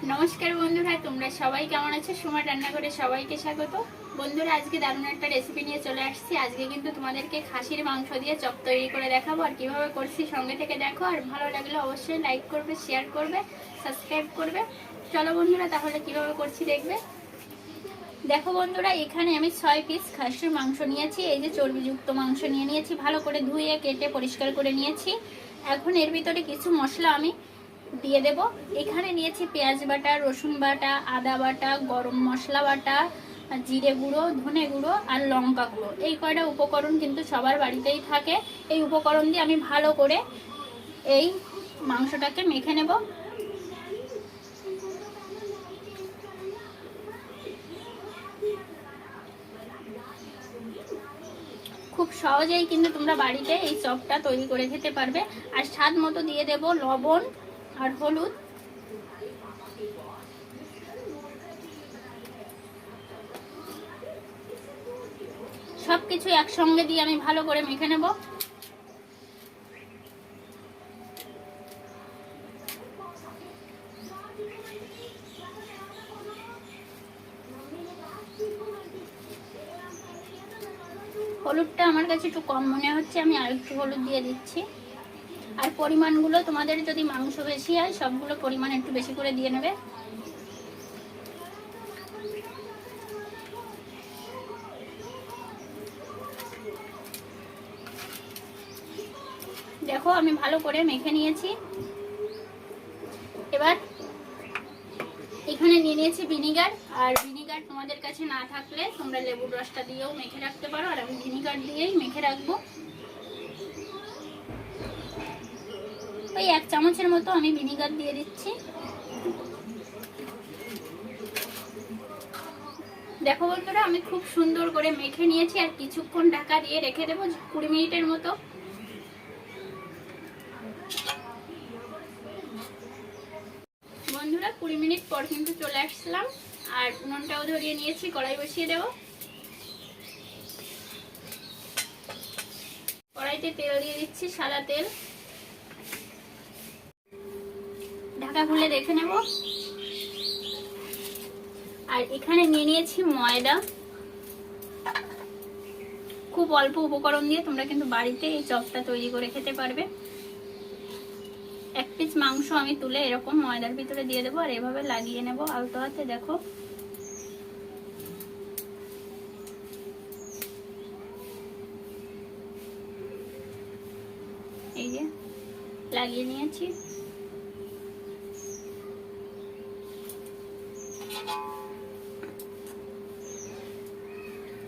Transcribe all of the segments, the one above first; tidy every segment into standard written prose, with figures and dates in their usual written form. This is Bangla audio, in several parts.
नमस्कार बंधुरा तुम्हारा सबाई केमन आछो सुमार रान्नाघरे सबाइके स्वागत। बंधुरा आज के दारुण एक रेसिपि निये चले आसछि। आज के किन्तु तुम्हादेरके खासिर मांस दिए चप तैरी करे देखाबो और किभाबे करछि संगे थेके देखो। और भालो लागले अवश्यई लाइक करबे, शेयर करबे, सबस्क्राइब करबे। चलो बंधुरा ताहले किभाबे करछि देखबे। देखो बंधुरा एखाने आमि 6 पिस खासिर मांस नियेछि। এই যে চর্বিযুক্ত মাংস নিয়ে নিয়েছি, ভালো করে ধুয়ে কেটে পরিষ্কার করে নিয়েছি। এখন এর ভিতরে কিছু মশলা আমি দিয়ে দেব। এখানে নিয়েছি পেঁয়াজ বাটা, রসুন বাটা, আদা বাটা, গরম মশলা বাটা, জিরে গুঁড়ো, ধনে গুঁড়ো আর লঙ্কা গুঁড়ো। এই কয়টা উপকরণ কিন্তু সবার বাড়িতেই থাকে। এই উপকরণ দিয়ে আমি ভালো করে এই মাংসটাকে মেখে নেব। খুব সহজেই কিন্তু তোমরা বাড়িতে এই চপটা তৈরি করে খেতে পারবে। আর স্বাদ মতো দিয়ে দেব লবণ আর হলুদ। সবকিছু একসঙ্গে দিয়ে আমি ভালো করে মেখে নেব। হলুদটা আমার কাছে একটু কম মনে হচ্ছে, আমি আরেকটু হলুদ দিয়ে দিচ্ছি। আর পরিমাণগুলো তোমাদের যদি মাংস বেশি হয় সবগুলো পরিমাণ একটু বেশি করে দিয়ে নেবে। দেখো আমি ভালো করে মেখে নিয়েছি। এবার এখানে নিয়ে নিয়েছি ভিনিগার। আর ভিনিগার তোমাদের কাছে না থাকলে তোমরা লেবুর রসটা দিয়েও মেখে রাখতে পারো। আর আমি ভিনিগার দিয়েই মেখে রাখবো। ওই 1 চামচের মতো আমি ভিনিগার দিয়ে দিচ্ছি। দেখো বন্ধুরা আমি খুব সুন্দর করে মেখে নিয়েছি। আর কিছুক্ষণ ঢাকা দিয়ে রেখে দেবো 20 মিনিটের মতো। বন্ধুরা 20 মিনিট পর কিন্তু চলে আসলাম। আর উনুনটাও ধরিয়ে নিয়েছি, কড়াই বসিয়ে দেবো। কড়াইতে তেল দিয়ে দিচ্ছি, সাদা তেল। ঢাকা খুলে দেখে নেব। আর এখানে নিয়ে নিয়েছি ময়দা। খুব অল্প উপকরণ দিয়ে তোমরা কিন্তু বাড়িতে এই চপটা তৈরি করে খেতে পারবে। 1 পিস মাংস আমি তুলে এরকম ময়দার ভিতরে দিয়ে দেবো আর এভাবে লাগিয়ে নেব আলতো হাতে। দেখো এই যে লাগিয়ে নিয়েছি।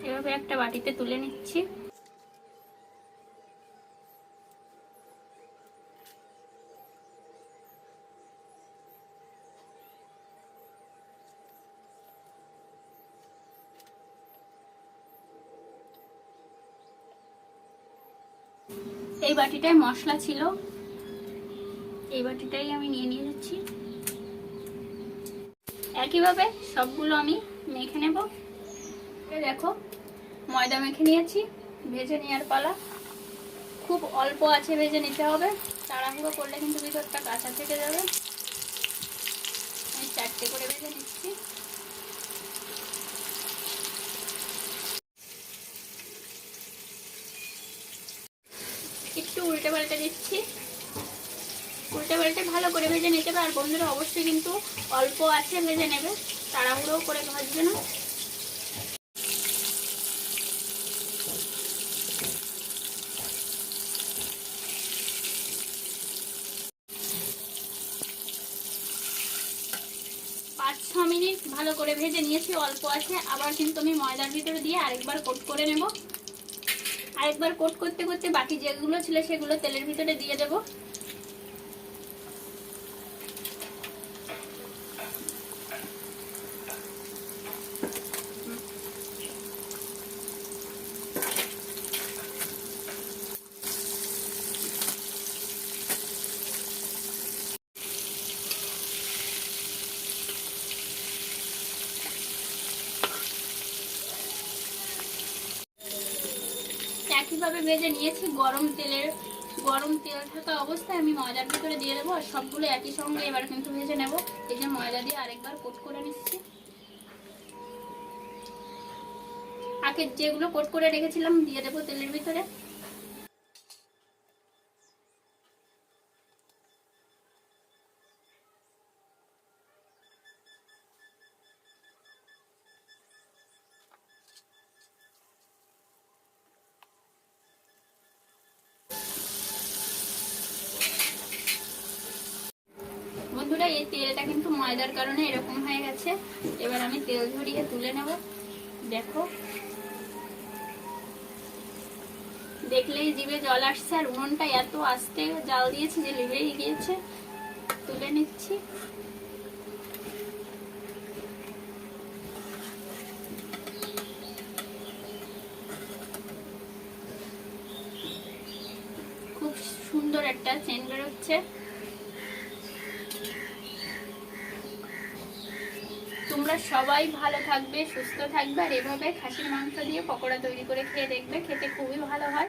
এভাবে একটা বাটিতে তুলে নিচ্ছি। এই বাটিটায় মশলা ছিল, এই বাটিটাই আমি নিয়ে যাচ্ছি। একইভাবে সবগুলো আমি মেখে নেব। দেখো ময়দা মেখে নিয়েছি, ভেজে নেওয়ার পালা। খুব অল্প আছে ভেজে নিতে হবে, তাড়াহুড়ো করলে কিন্তু ভিতরটা কাঁচা থেকে যাবে। আমি 4টে করে ভেজে নিচ্ছি। একটু উল্টে পাল্টে দিচ্ছি। উল্টে পাল্টে ভালো করে ভেজে নিতে হবে। আর বন্ধুরা অবশ্যই কিন্তু অল্প আছে ভেজে নেবে, তাড়াহুড়ো করে ভাজবে না। পাঁচ 6 মিনিট ভালো করে ভেজে নিয়েছি, অল্প আছে। আবার কিন্তু আমি ময়দার ভিতরে দিয়ে আরেকবার কোট করে নেব। আরেকবার কোট করতে করতে বাকি যেগুলো ছিল সেগুলো তেলের ভিতরে দিয়ে দেব। একইভাবে ভেজে নিয়েছি। গরম তেলের গরম তেল থাকা অবস্থায় আমি ময়দার ভিতরে দিয়ে দেবো, আর সবগুলো একই সঙ্গে এবার কিন্তু ভেজে নেব। এই যে ময়দা দিয়ে আরেকবার কোট করে নিচ্ছি। আগে যেগুলো কোট করে রেখেছিলাম দিয়ে দেবো তেলের ভিতরে। বন্ধুরা এই তেলটা কিন্তু ময়দার কারণে এরকম হয়ে গেছে। এবার আমি তেল ঝরিয়ে তুলে নেব। দেখো, দেখলেই জিভে জল আসছে, আর উনুনটা এত আস্তে জাল দিয়েছে যে লিভেই গিয়েছে। তুলে নিচ্ছি। খুব সুন্দর একটা সেন্ট বেরোচ্ছে। তোমরা সবাই ভালো থাকবে, সুস্থ থাকবে, আর এভাবে খাসির মাংস দিয়ে পকোড়া তৈরি করে খেয়ে দেখবে, খেতে খুবই ভালো হয়।